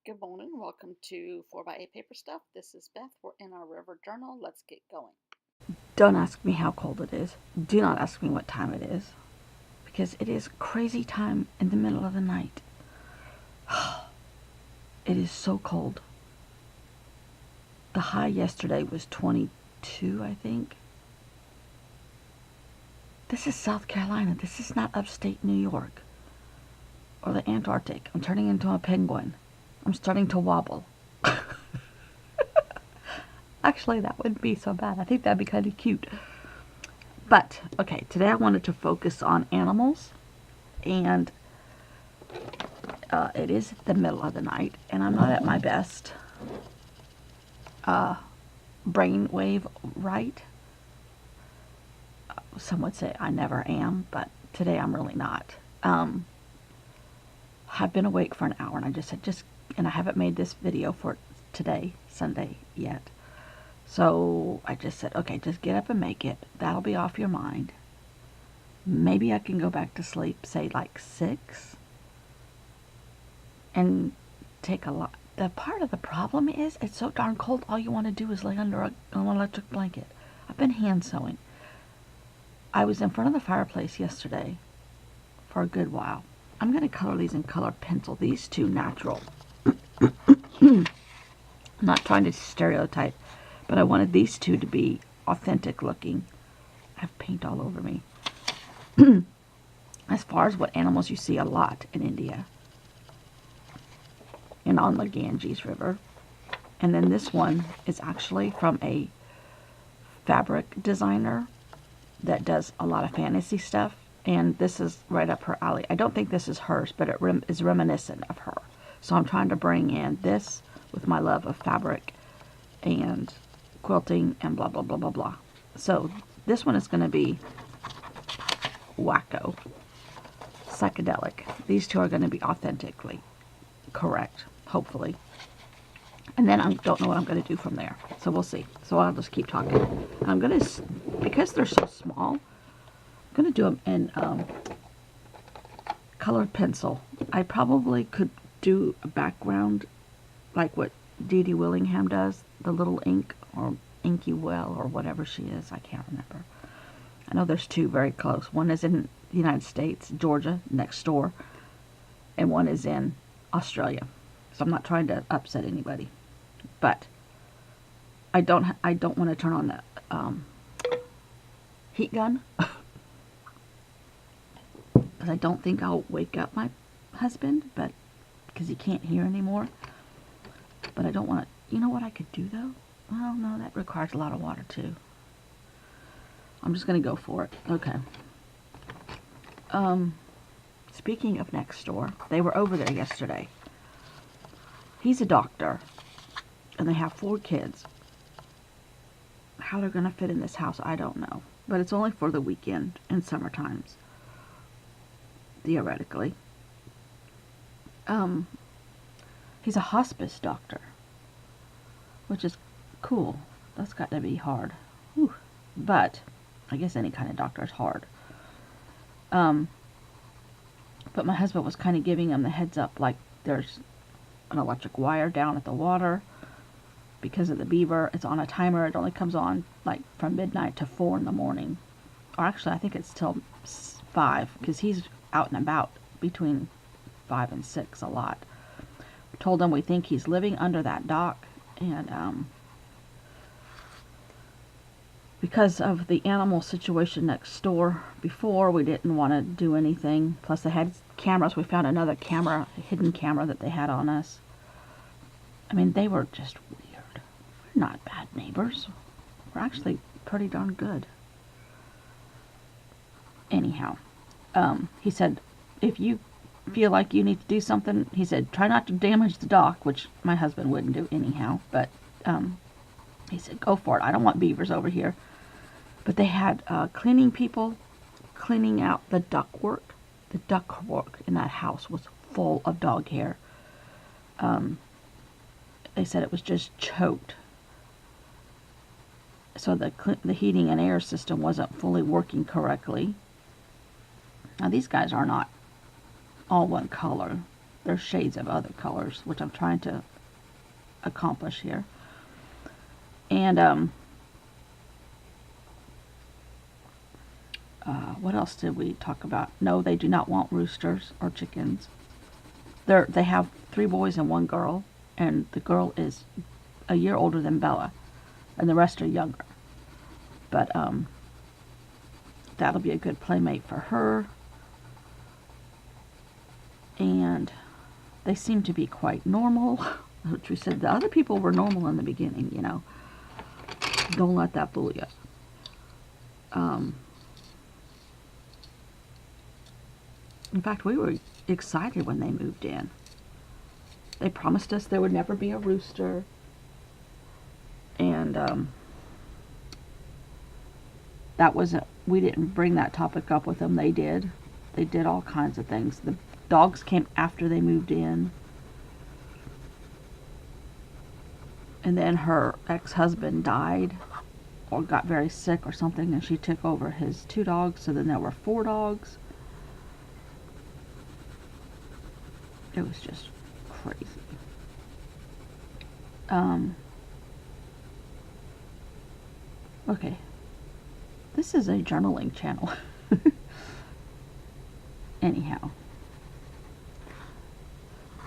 Good morning. Welcome to 4x8 Paper Stuff. This is Beth. We're in our river journal. Let's get going. Don't ask me how cold it is. Do not ask me what time it is. Because it is crazy time in the middle of the night. It is so cold. The high yesterday was 22, I think. This is South Carolina. This is not upstate New York. Or the Antarctic. I'm turning into a penguin. I'm starting to wobble. Actually, that wouldn't be so bad. I think that'd be kind of cute. But, okay, today I wanted to focus on animals. And it is the middle of the night, and I'm not at my best brainwave right. Some would say I never am, but today I'm really not. I've been awake for an hour, and I just said, and I haven't made this video for today, Sunday, yet. So I just said, okay, just get up and make it. That'll be off your mind. Maybe I can go back to sleep, say like 6, and take a lot. The part of the problem is it's so darn cold, all you want to do is lay under an electric blanket. I've been hand sewing. I was in front of the fireplace yesterday for a good while. I'm going to color these in colored pencil. These two natural. I'm not trying to stereotype, but I wanted these two to be authentic looking. I have paint all over me. As far as what animals you see a lot in India and on the Ganges River. And then this one is actually from a fabric designer that does a lot of fantasy stuff. And this is right up her alley. I don't think this is hers, but it is reminiscent of her. So I'm trying to bring in this with my love of fabric and quilting and blah, blah, blah, blah, blah. So this one is going to be wacko, psychedelic. These two are going to be authentically correct, hopefully. And then I don't know what I'm going to do from there. So we'll see. So I'll just keep talking. And I'm going to, because they're so small, I'm going to do them in colored pencil. I probably could do a background like what Dee Dee Willingham does, the little ink or Inky Well or whatever she is. I can't remember. I know there's two very close. One is in the United States, Georgia, next door, and one is in Australia. So I'm not trying to upset anybody, but I don't want to turn on the heat gun because I don't think I'll wake up my husband, but because he can't hear anymore. But I don't want to. You know what I could do though? Well, no, that requires a lot of water too. I'm just gonna go for it. Okay. Speaking of next door, they were over there yesterday. He's a doctor, and they have 4 kids. How they're gonna fit in this house, I don't know. But it's only for the weekend in summer times, theoretically. He's a hospice doctor, which is cool. That's got to be hard. Whew. But I guess any kind of doctor is hard. But my husband was kind of giving him the heads up, like there's an electric wire down at the water because of the beaver. It's on a timer. It only comes on like from midnight to 4 in the morning. Or actually, I think it's till 5 because he's out and about between 5 and 6 a lot. We told him we think he's living under that dock, and because of the animal situation next door before, we didn't want to do anything. Plus they had cameras. We found another camera, a hidden camera that they had on us. I mean, they were just weird. We're not bad neighbors. We're actually pretty darn good. Anyhow, he said, if you feel like you need to do something, he said, try not to damage the dock, which my husband wouldn't do anyhow, but he said, go for it. I don't want beavers over here. But they had cleaning people cleaning out the ductwork. The ductwork in that house was full of dog hair. They said it was just choked. So the heating and air system wasn't fully working correctly. Now these guys are not all one color. There's shades of other colors, which I'm trying to accomplish here. And what else did we talk about? No, they do not want roosters or chickens. They have 3 boys and 1 girl, and the girl is a year older than Bella, and the rest are younger. But that'll be a good playmate for her. And they seem to be quite normal, which we said the other people were normal in the beginning, you know. Don't let that fool you. In fact, we were excited when they moved in. They promised us there would never be a rooster. And we didn't bring that topic up with them. They did. They did all kinds of things. The dogs came after they moved in. And then her ex-husband died or got very sick or something, and she took over his 2 dogs, so then there were 4 dogs. It was just crazy. Okay. This is a journaling channel. Anyhow.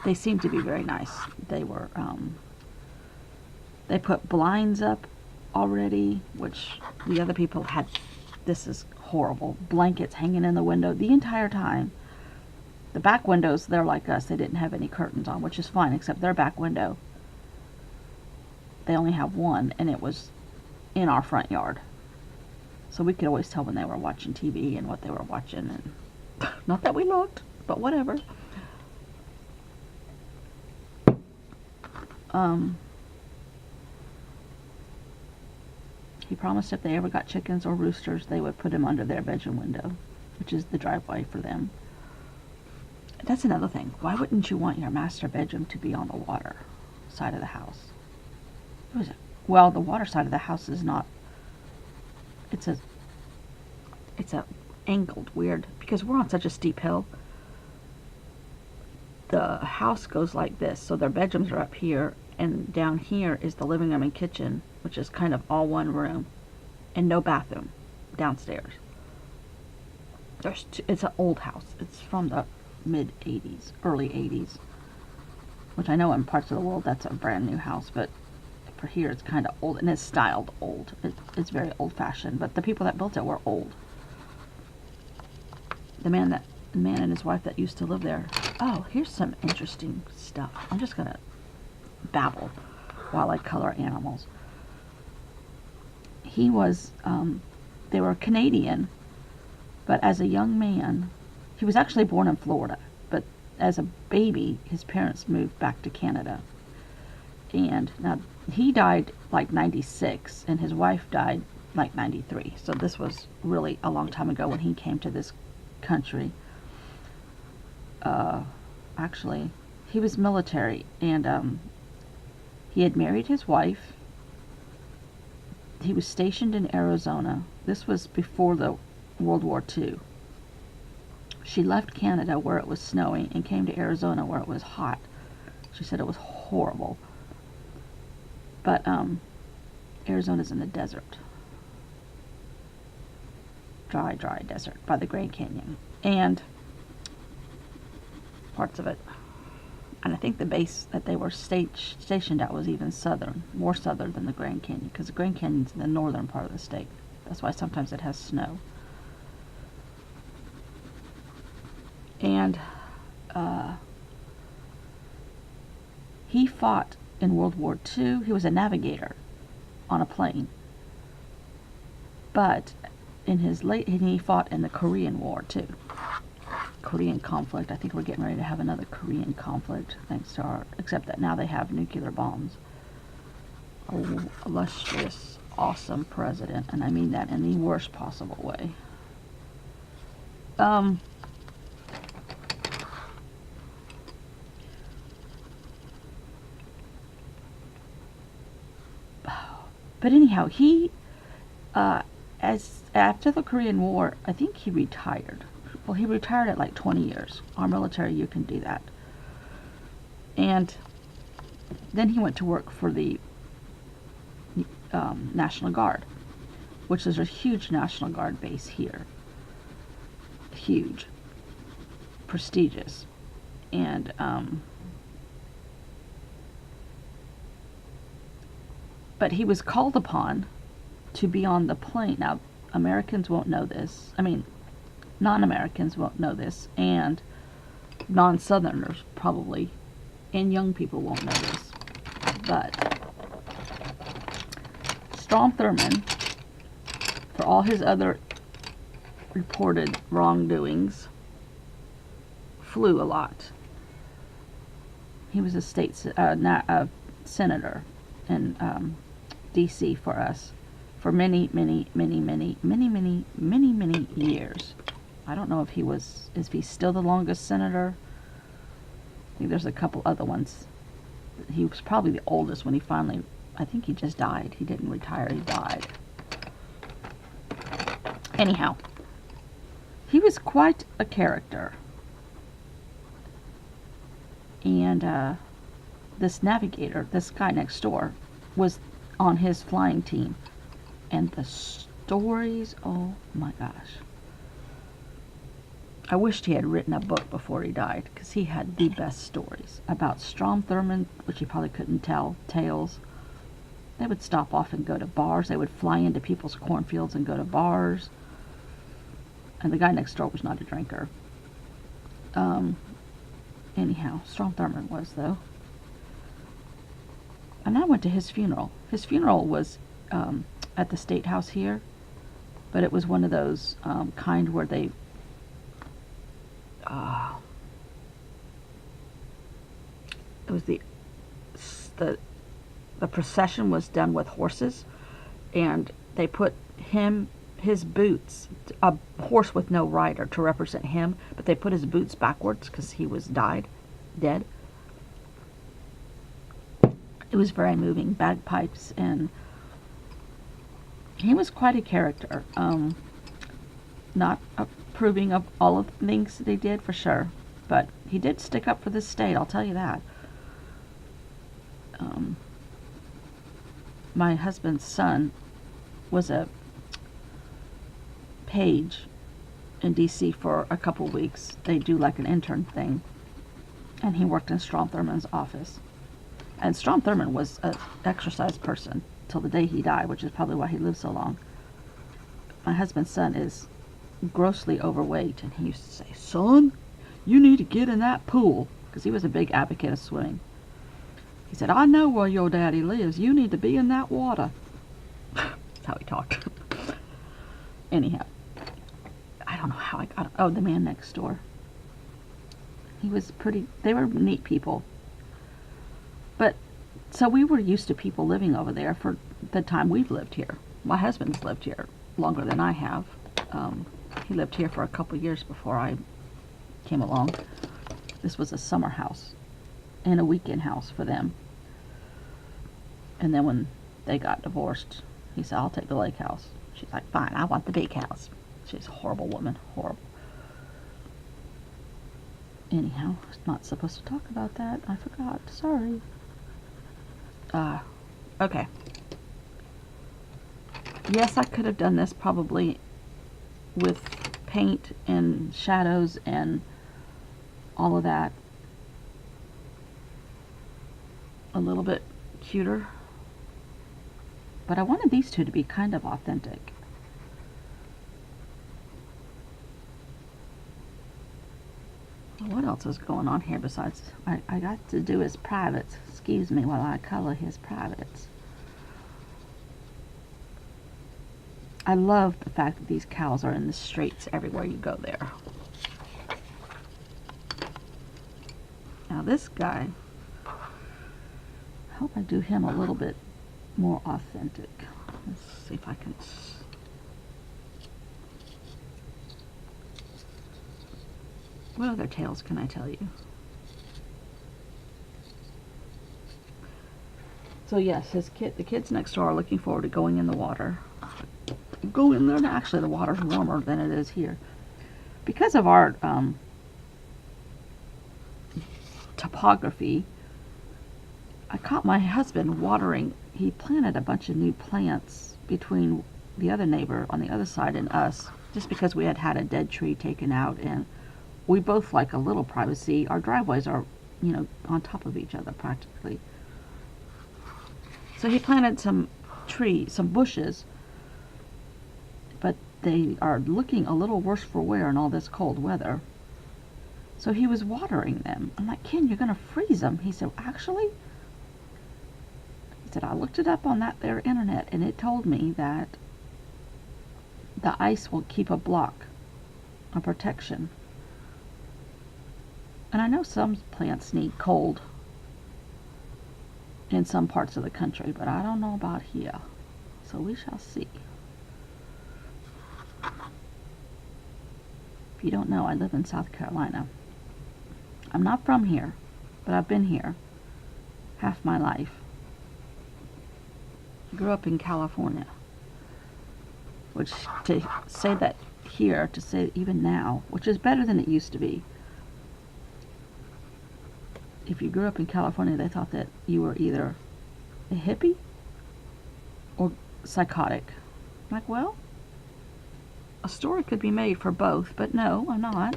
They seem to be very nice. They were, they put blinds up already, which the other people had, this is horrible, blankets hanging in the window the entire time. The back windows, they're like us. They didn't have any curtains on, which is fine, except their back window. They only have one, and it was in our front yard. So we could always tell when they were watching TV and what they were watching. And not that we looked, but whatever. He promised if they ever got chickens or roosters, they would put him under their bedroom window, which is the driveway for them. That's another thing. Why wouldn't you want your master bedroom to be on the water side of the house? What is it? Well, the water side of the house is not. It's a angled weird, because we're on such a steep hill. The house goes like this, so their bedrooms are up here, and down here is the living room and kitchen, which is kind of all one room, and no bathroom downstairs. It's an old house. It's from the mid-80s, early 80s, which I know in parts of the world that's a brand new house, but for here it's kind of old, and it's styled old. It's very old-fashioned, but the people that built it were old. The man and his wife that used to live there. Oh, here's some interesting stuff. I'm just gonna babble while I color animals. He was, they were Canadian, but as a young man, he was actually born in Florida, but as a baby, his parents moved back to Canada. And now, he died like 96, and his wife died like 93. So this was really a long time ago when he came to this country. Actually, he was military, and he had married his wife. He was stationed in Arizona. This was before the World War II. She left Canada where it was snowing and came to Arizona where it was hot. She said it was horrible. But Arizona's in the desert. Dry desert by the Grand Canyon. And parts of it. And I think the base that they were stationed at was even southern, more southern than the Grand Canyon, because the Grand Canyon's in the northern part of the state. That's why sometimes it has snow. And he fought in World War II. He was a navigator on a plane. But in his he fought in the Korean War too. Korean conflict. I think we're getting ready to have another Korean conflict, thanks to except that now they have nuclear bombs. A illustrious, awesome president, and I mean that in the worst possible way. But anyhow, he, after the Korean War, I think he retired. Well, he retired at like 20 years. Our military, you can do that. And then he went to work for the National Guard, which is a huge National Guard base here. Huge. Prestigious. And but he was called upon to be on the plane. Now, Americans won't know this. I mean, non-Americans won't know this, and non-Southerners probably, and young people won't know this. But Strom Thurmond, for all his other reported wrongdoings, flew a lot. He was a state senator in D.C. for us for many years. I don't know if he's still the longest senator. I think there's a couple other ones. He was probably the oldest when he finally, I think he just died. He didn't retire, he died. Anyhow, he was quite a character. And this navigator, this guy next door, was on his flying team. And the stories, oh my gosh. I wished he had written a book before he died, because he had the best stories about Strom Thurmond, which he probably couldn't tell tales. They would stop off and go to bars. They would fly into people's cornfields and go to bars. And the guy next door was not a drinker. Anyhow, Strom Thurmond was, though. And I went to his funeral. His funeral was at the State House here, but it was one of those kind where they it was the procession was done with horses, and they put his boots, a horse with no rider to represent him, but they put his boots backwards because he was dead. It was very moving, bagpipes, and he was quite a character. Not approving of all of the things that he did, for sure, but he did stick up for this state, I'll tell you that. My husband's son was a page in D.C. for a couple weeks. They do like an intern thing, and he worked in Strom Thurmond's office. And Strom Thurmond was an exercise person till the day he died, which is probably why he lived so long. My husband's son is grossly overweight, and he used to say, "Son, you need to get in that pool," because he was a big advocate of swimming. He said, "I know where your daddy lives. You need to be in that water." That's how he talked. Anyhow, I don't know how I got. Oh, the man next door. He was they were neat people. But, so we were used to people living over there for the time we've lived here. My husband's lived here longer than I have. He lived here for a couple years before I came along. This was a summer house and a weekend house for them. And then when they got divorced, he said, "I'll take the lake house." She's like, "Fine, I want the big house." She's a horrible woman. Horrible. Anyhow, I was not supposed to talk about that. I forgot. Sorry. Okay. Yes, I could have done this probably with paint and shadows and all of that a little bit cuter. But I wanted these two to be kind of authentic. What else is going on here besides I got to do his privates. Excuse me while I color his privates. I love the fact that these cows are in the streets everywhere you go there. Now this guy, I hope I do him a little bit more authentic. Let's see if I can. What other tales can I tell you? So yes, the kids next door are looking forward to going in the water. Go in there. And actually, the water's warmer than it is here because of our topography. I caught my husband watering. He planted a bunch of new plants between the other neighbor on the other side and us, just because we had had a dead tree taken out, and we both like a little privacy. Our driveways are, on top of each other practically. So he planted some bushes, but they are looking a little worse for wear in all this cold weather. So he was watering them. I'm like, Ken, you're going to freeze them. He said, actually, he said, I looked it up on that there internet, and it told me that the ice will keep a block, a protection. And I know some plants need cold in some parts of the country, but I don't know about here. So we shall see. If you don't know, I live in South Carolina. I'm not from here, but I've been here half my life. I grew up in California, which to say that here, to say even now, which is better than it used to be. If you grew up in California, they thought that you were either a hippie or psychotic. I'm like, well, a story could be made for both, but no, I'm not.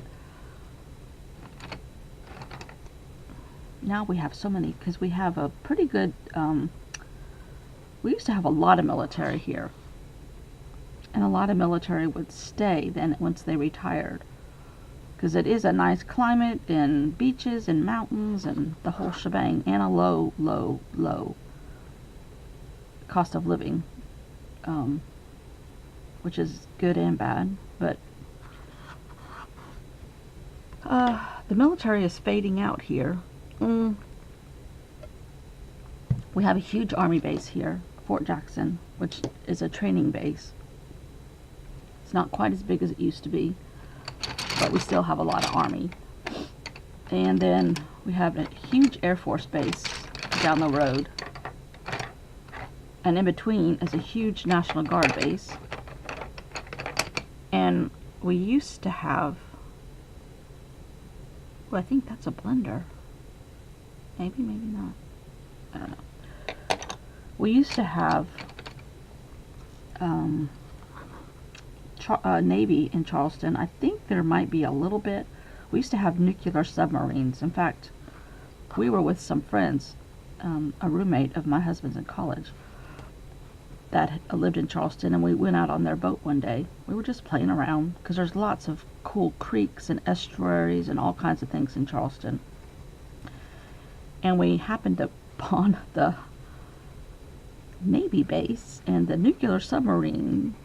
Now we have so many, because we have a pretty good, we used to have a lot of military here. And a lot of military would stay then once they retired. Because it is a nice climate and beaches and mountains and the whole shebang, and a low, low, low cost of living, which is good and bad. But the military is fading out here. We have a huge army base here, Fort Jackson, which is a training base. It's not quite as big as it used to be, but we still have a lot of army. And then we have a huge Air Force base down the road. And in between is a huge National Guard base. And we used to have, well, I think that's a blender. Maybe, maybe not. I don't know. We used to have Navy in Charleston. I think there might be a little bit. We used to have nuclear submarines. In fact, we were with some friends, a roommate of my husband's in college that lived in Charleston, and we went out on their boat one day. We were just playing around because there's lots of cool creeks and estuaries and all kinds of things in Charleston. And we happened upon the Navy base, and the nuclear submarine,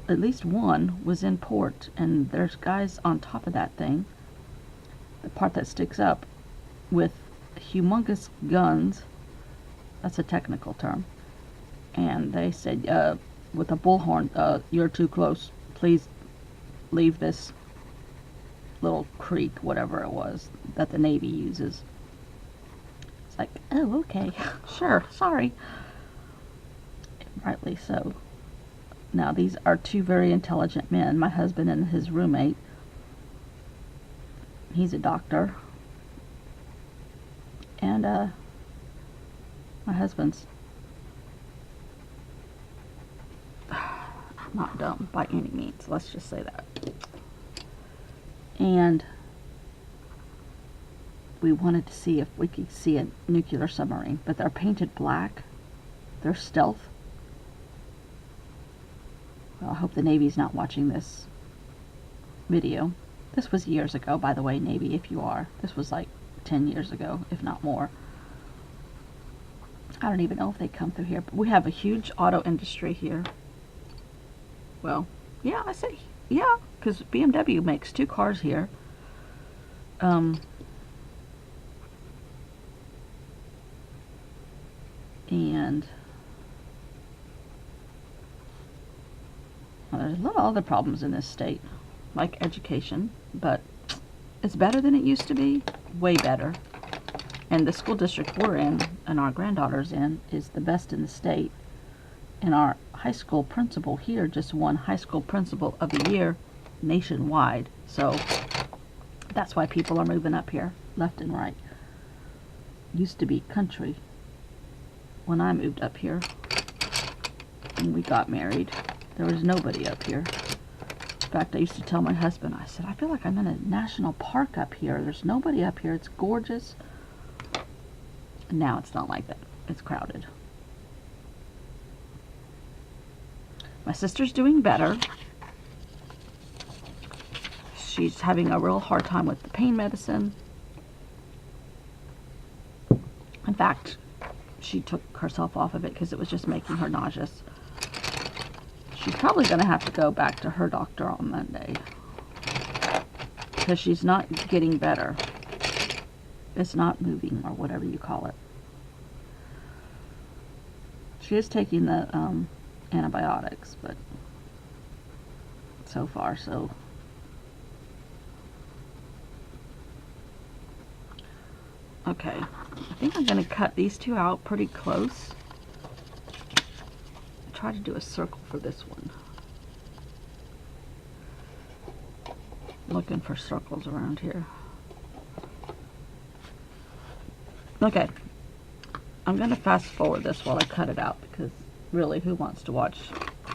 at least one, was in port, and there's guys on top of that thing, the part that sticks up, with humongous guns. That's a technical term. And they said, with a bullhorn, you're too close. Please leave this little creek, whatever it was, that the Navy uses. It's like, oh, okay, sure, sorry. Rightly so. Now, these are two very intelligent men, my husband and his roommate. He's a doctor. And, my husband's not dumb by any means, let's just say that. And we wanted to see if we could see a nuclear submarine, but they're painted black. They're stealth. Well, I hope the Navy's not watching this video. This was years ago, by the way, Navy, if you are. This was like 10 years ago, if not more. I don't even know if they come through here, but we have a huge auto industry here. Well, yeah, I say, yeah, because BMW makes 2 cars here. And there's a lot of other problems in this state, like education, but it's better than it used to be, way better. And the school district we're in, and our granddaughter's in, is the best in the state. And our high school principal here just won high school principal of the year nationwide. So that's why people are moving up here, left and right. Used to be country. when I moved up here and we got married. There was nobody up here. In fact, I used to tell my husband, I said, I feel like I'm in a national park up here. There's nobody up here. It's gorgeous. And now it's not like that. It's crowded. My sister's doing better. She's having a real hard time with the pain medicine. In fact, she took herself off of it because it was just making her nauseous. She's probably going to have to go back to her doctor on Monday because she's not getting better. It's not moving, or whatever you call it. She is taking the antibiotics, but so far, so. Okay, I think I'm going to cut these two out pretty close. Try to do a circle for this one. Looking for circles around here. Okay, I'm going to fast forward this while I cut it out, because really, who wants to watch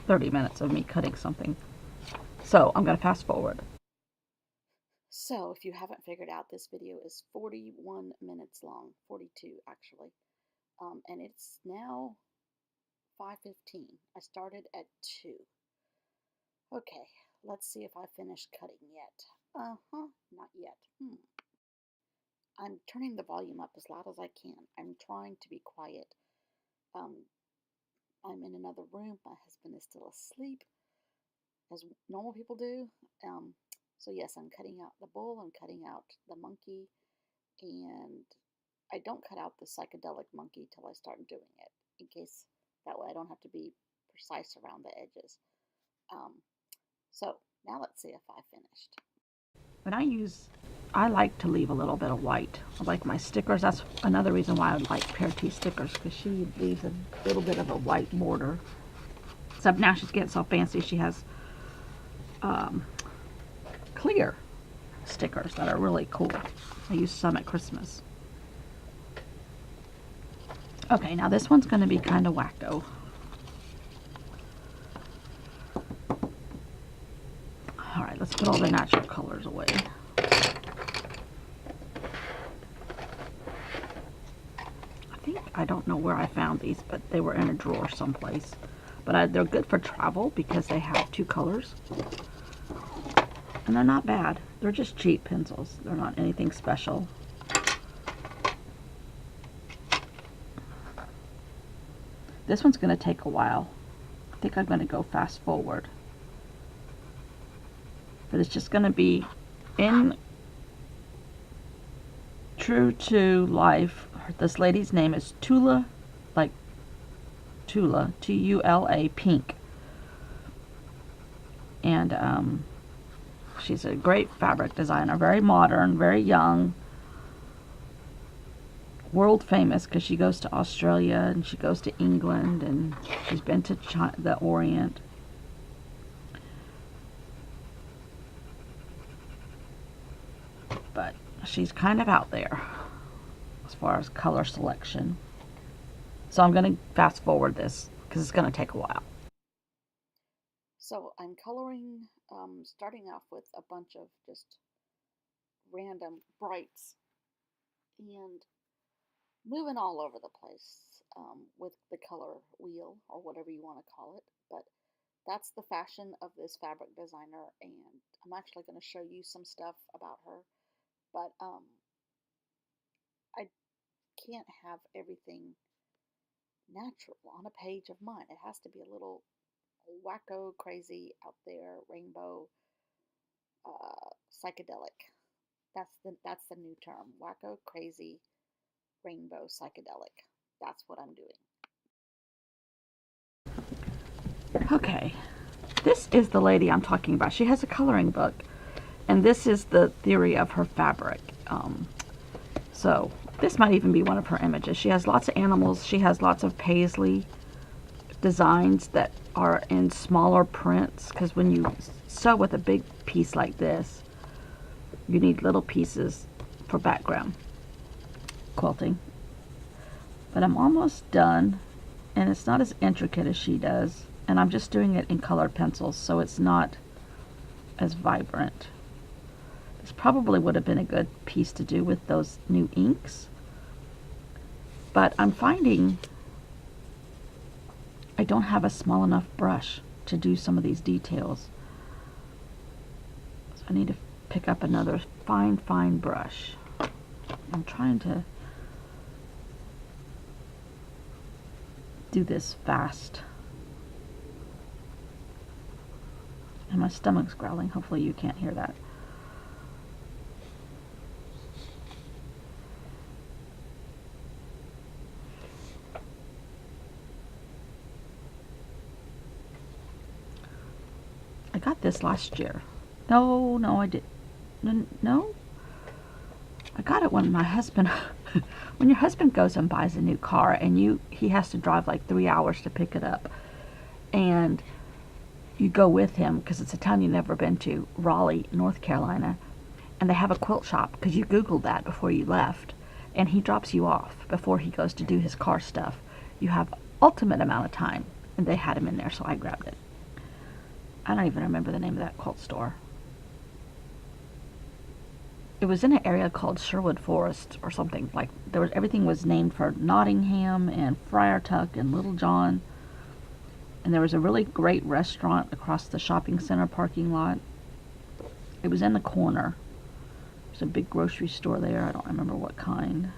30 minutes of me cutting something? So I'm going to fast forward. So if you haven't figured out, this video is 41 minutes long, 42 actually, and it's now 5:15. I started at 2. Okay, let's see if I finished cutting yet. Not yet. I'm turning the volume up as loud as I can. I'm trying to be quiet. I'm in another room. My husband is still asleep, as normal people do. So yes, I'm cutting out the bull, I'm cutting out the monkey, and I don't cut out the psychedelic monkey till I start doing it, in case that way I don't have to be precise around the edges. So now let's see if I finished. When I like to leave a little bit of white. I like my stickers. That's another reason why I like Pear T stickers, because she leaves a little bit of a white border. Except now she's getting so fancy, she has clear stickers that are really cool. I use some at Christmas. Okay, now this one's going to be kind of wacko. Alright, let's put all the natural colors away. I don't know where I found these, but they were in a drawer someplace. But they're good for travel because they have 2 colors. And they're not bad. They're just cheap pencils. They're not anything special. This one's going to take a while. I think I'm going to go fast forward. But it's just going to be in true to life. This lady's name is Tula, like Tula, T-U-L-A, Pink. And she's a great fabric designer, very modern, very young, world famous because she goes to Australia and she goes to England and she's been to China, the Orient. But she's kind of out there as far as color selection. So I'm going to fast forward this because it's going to take a while. So I'm coloring, starting off with a bunch of just random brights and moving all over the place with the color wheel, or whatever you want to call it. But that's the fashion of this fabric designer, and I'm actually going to show you some stuff about her. But I can't have everything natural on a page of mine. It has to be a little wacko, crazy, out there, rainbow, psychedelic. That's the new term. Wacko, crazy, rainbow, psychedelic. That's what I'm doing. Okay, this is the lady I'm talking about. She has a coloring book, and this is the theory of her fabric. So this might even be one of her images. She has lots of animals. She has lots of paisley designs that are in smaller prints, because when you sew with a big piece like this, you need little pieces for background quilting. But I'm almost done, and it's not as intricate as she does, and I'm just doing it in colored pencils, so it's not as vibrant. This probably would have been a good piece to do with those new inks, but I'm finding I don't have a small enough brush to do some of these details. So I need to pick up another fine brush. I'm trying to do this fast. And my stomach's growling. Hopefully you can't hear that. I got this last year. No, I didn't. No? I got it when my husband, when your husband goes and buys a new car and he has to drive like 3 hours to pick it up. And you go with him because it's a town you've never been to, Raleigh, North Carolina. And they have a quilt shop because you Googled that before you left. And he drops you off before he goes to do his car stuff. You have ultimate amount of time. And they had him in there, so I grabbed it. I don't even remember the name of that quilt store. It was in an area called Sherwood Forest or something. Like everything was named for Nottingham and Friar Tuck and Little John. And there was a really great restaurant across the shopping center parking lot. It was in the corner. There's a big grocery store there. I don't remember what kind.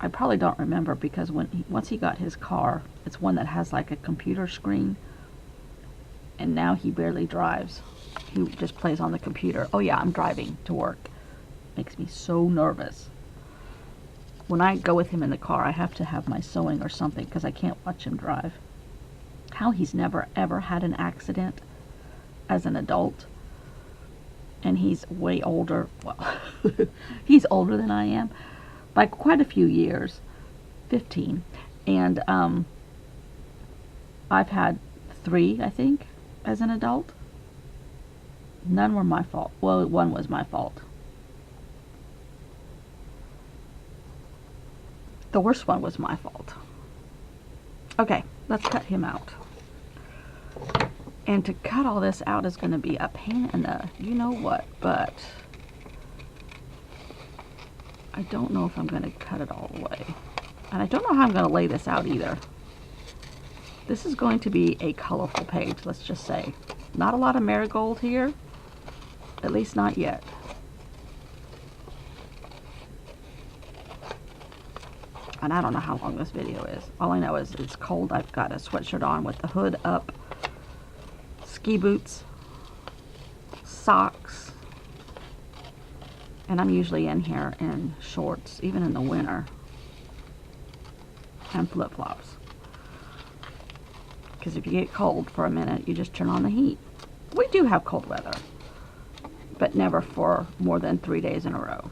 I probably don't remember because once he got his car, it's one that has like a computer screen. And now he barely drives. He just plays on the computer. Oh yeah, I'm driving to work. Makes me so nervous. When I go with him in the car, I have to have my sewing or something because I can't watch him drive. How he's never ever had an accident as an adult. And he's way older. Well, he's older than I am by quite a few years. 15. And I've had 3, I think, as an adult. None were my fault. Well, one was my fault. The worst one was my fault. Okay, let's cut him out. And to cut all this out is going to be a pain in the you know what, but I don't know if I'm going to cut it all the way. And I don't know how I'm going to lay this out either. This is going to be a colorful page, let's just say. Not a lot of marigold here, at least not yet. And I don't know how long this video is. All I know is it's cold. I've got a sweatshirt on with the hood up, ski boots, socks, and I'm usually in here in shorts, even in the winter, and flip-flops. Because if you get cold for a minute, you just turn on the heat. We do have cold weather, but never for more than 3 days in a row.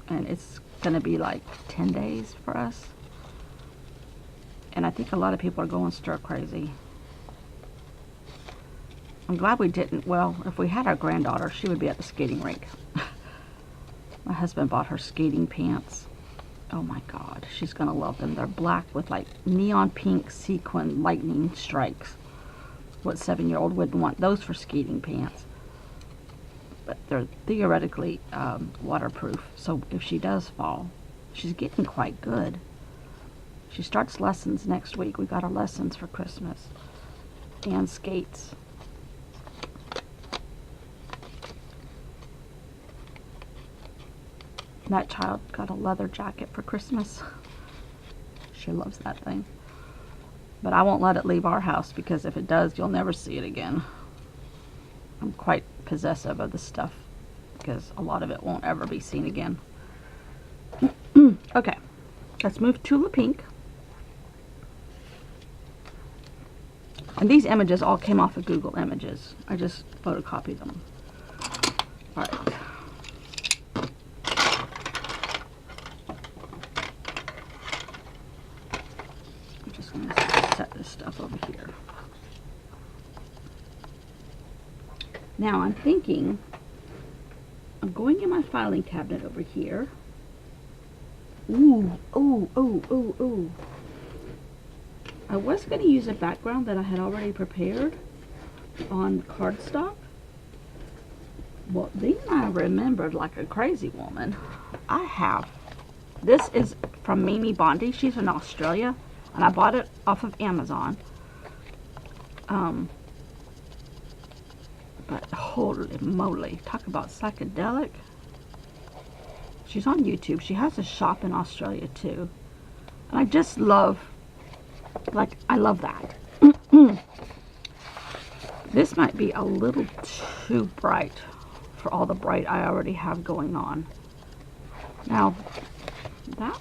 And it's going to be like 10 days for us. And I think a lot of people are going stir crazy. I'm glad we didn't. Well, if we had our granddaughter, she would be at the skating rink. My husband bought her skating pants. Oh my God, she's gonna love them. They're black with like neon pink sequin lightning strikes. What 7-year-old wouldn't want those for skating pants? But they're theoretically waterproof. So if she does fall, she's getting quite good. She starts lessons next week. We got her lessons for Christmas. And skates. That child got a leather jacket for Christmas. She loves that thing. But I won't let it leave our house because if it does, you'll never see it again. I'm quite possessive of the stuff because a lot of it won't ever be seen again. Okay, let's move to Tula Pink. And these images all came off of Google Images. I just photocopied them. All right. I'm just going to set this stuff over here. Now I'm thinking, I'm going in my filing cabinet over here, Ooh, ooh, ooh, ooh, ooh. I was going to use a background that I had already prepared on cardstock. Well, then I remembered like a crazy woman. I have. This is from Mimi Bondi. She's in Australia, and I bought it off of Amazon. But holy moly, talk about psychedelic. She's on YouTube. She has a shop in Australia too. And I just love, like, I love that. This might be a little too bright for all the bright I already have going on. Now, that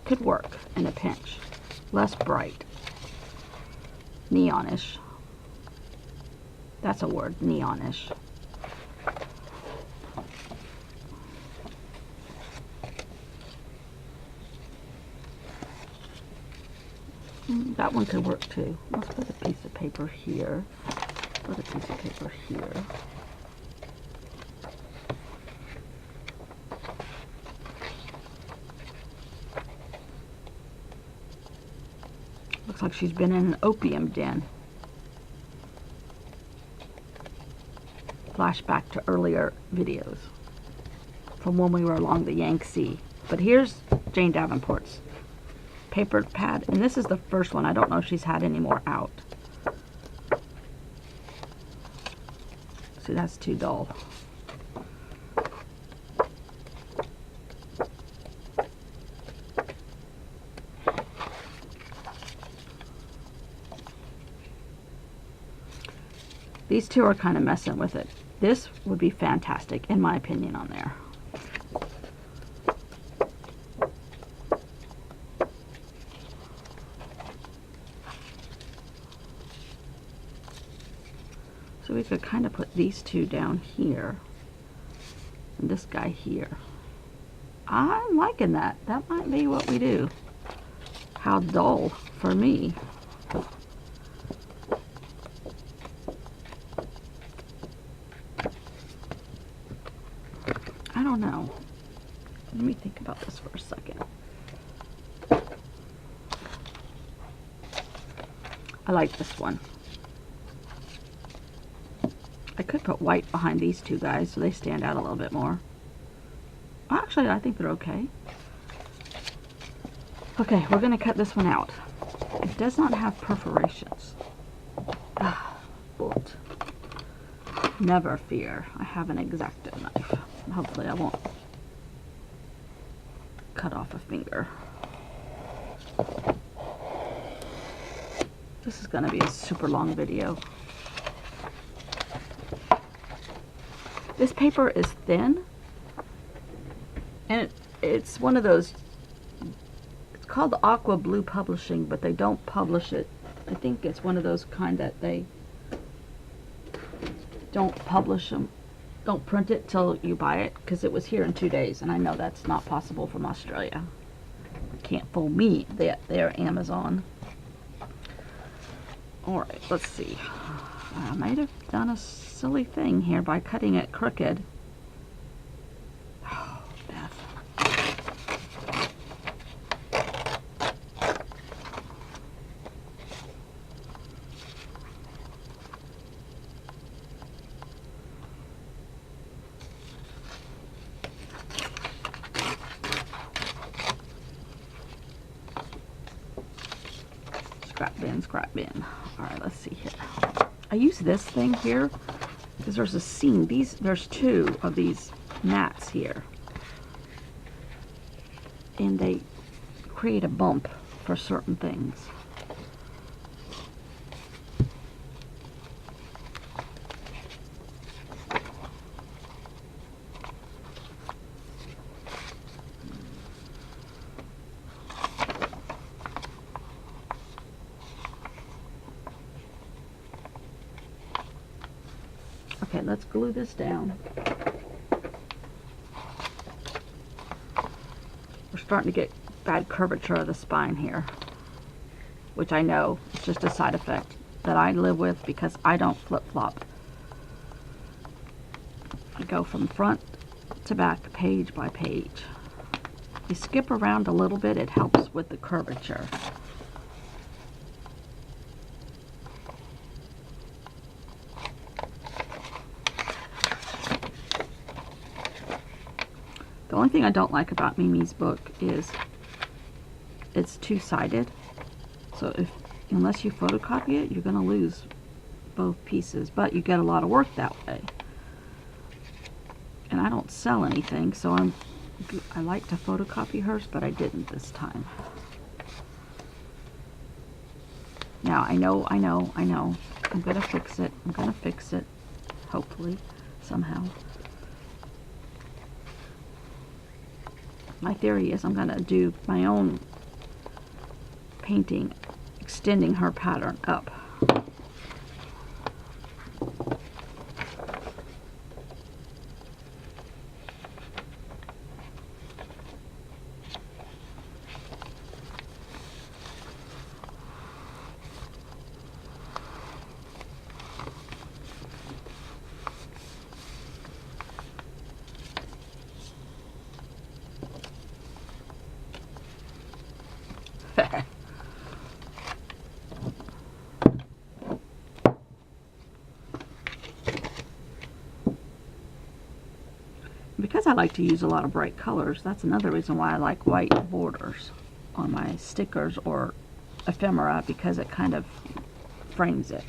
could work in a pinch. Less bright. Neonish. That's a word, neonish. That one could work too. Let's put a piece of paper here. Put a piece of paper here. Looks like she's been in an opium den. Flashback to earlier videos from when we were along the Yangtze. But here's Jane Davenport's paper pad, and this is the first one. I don't know if she's had any more out. See, that's too dull. These two are kind of messing with it. This would be fantastic, in my opinion, on there. So we could kind of put these two down here, and this guy here. I'm liking that. That might be what we do. How dull for me. I don't know. Let me think about this for a second. I like this one. I could put white behind these two guys so they stand out a little bit more. Actually, I think they're okay. Okay, we're going to cut this one out. It does not have perforations. But never fear. I have an X-Acto knife. Hopefully I won't cut off a finger. This is going to be a super long video. This paper is thin, and it's one of those, it's called Aqua Blue Publishing, but they don't publish it. I think it's one of those kind that they don't publish them, don't print it till you buy it, because it was here in 2 days, and I know that's not possible from Australia. Can't fool me, they're Amazon. Alright, let's see. I might have done a silly thing here by cutting it crooked. Oh, Beth. Scrap bin, scrap bin. Alright, let's see here. I use this thing here because there's a seam. There's two of these mats here, and they create a bump for certain things. Okay, let's glue this down. We're starting to get bad curvature of the spine here, which I know is just a side effect that I live with because I don't flip-flop. go from front to back, page by page. You skip around a little bit, it helps with the curvature. The only thing I don't like about Mimi's book is it's two-sided. So unless you photocopy it, you're going to lose both pieces, but you get a lot of work that way. And I don't sell anything, so I like to photocopy hers, but I didn't this time. Now, I know. I'm going to fix it. I'm going to fix it, hopefully, somehow. My theory is I'm going to do my own painting, extending her pattern up. Because I like to use a lot of bright colors, that's another reason why I like white borders on my stickers or ephemera, because it kind of frames it.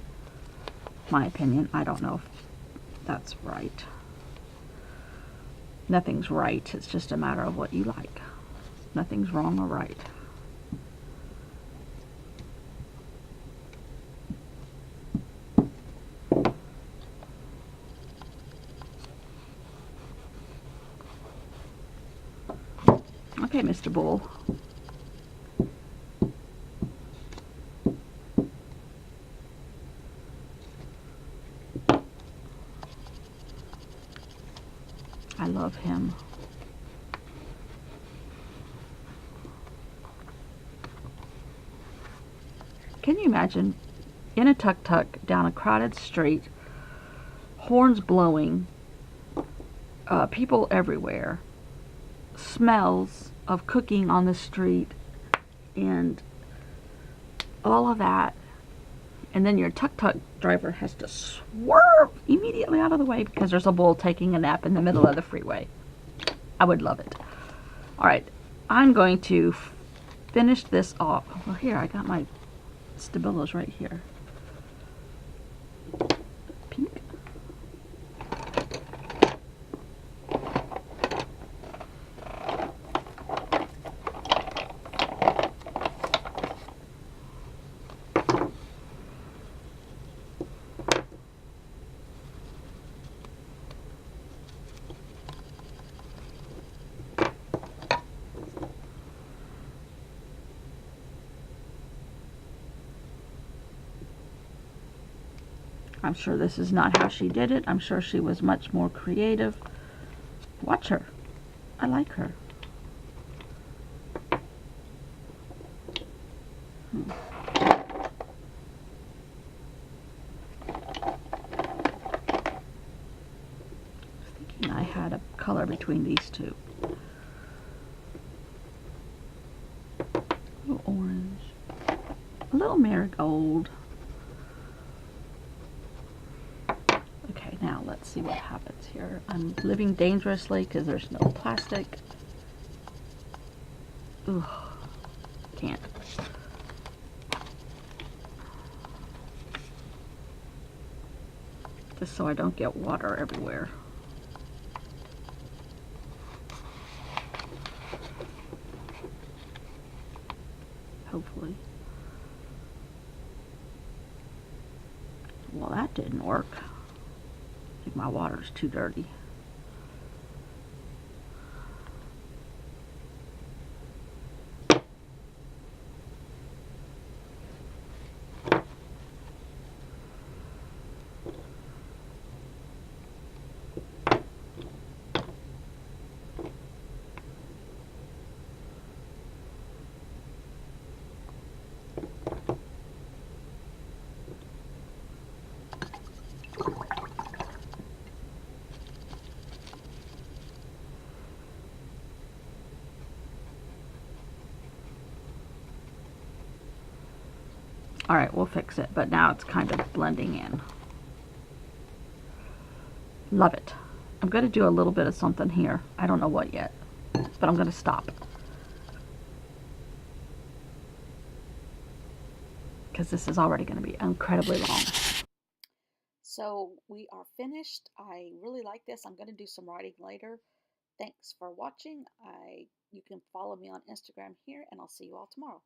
My opinion. I don't know if that's right. Nothing's right. It's just a matter of what you like. Nothing's wrong or right. Okay, Mr. Bull. I love him. Can you imagine in a tuk-tuk down a crowded street, horns blowing, people everywhere, smells of cooking on the street, and all of that, and then your tuk-tuk driver has to swerve immediately out of the way because there's a bull taking a nap in the middle of the freeway. I would love it. Alright, I'm going to finish this off. Well, here, I got my Stabilos right here. Pink. I'm sure this is not how she did it. I'm sure she was much more creative. Watch her. I like her. Thinking I had a color between these two. A little orange. A little marigold. Now let's see what happens here. I'm living dangerously because there's no plastic. Ugh, can't. Just so I don't get water everywhere. Hopefully. Well, that didn't work. I think my water's too dirty. All right, we'll fix it, but now it's kind of blending in. Love it. I'm going to do a little bit of something here. I don't know what yet, but I'm going to stop because this is already going to be incredibly long. So we are finished. I really like this. I'm going to do some writing later. Thanks for watching. You can follow me on Instagram here, and I'll see you all tomorrow.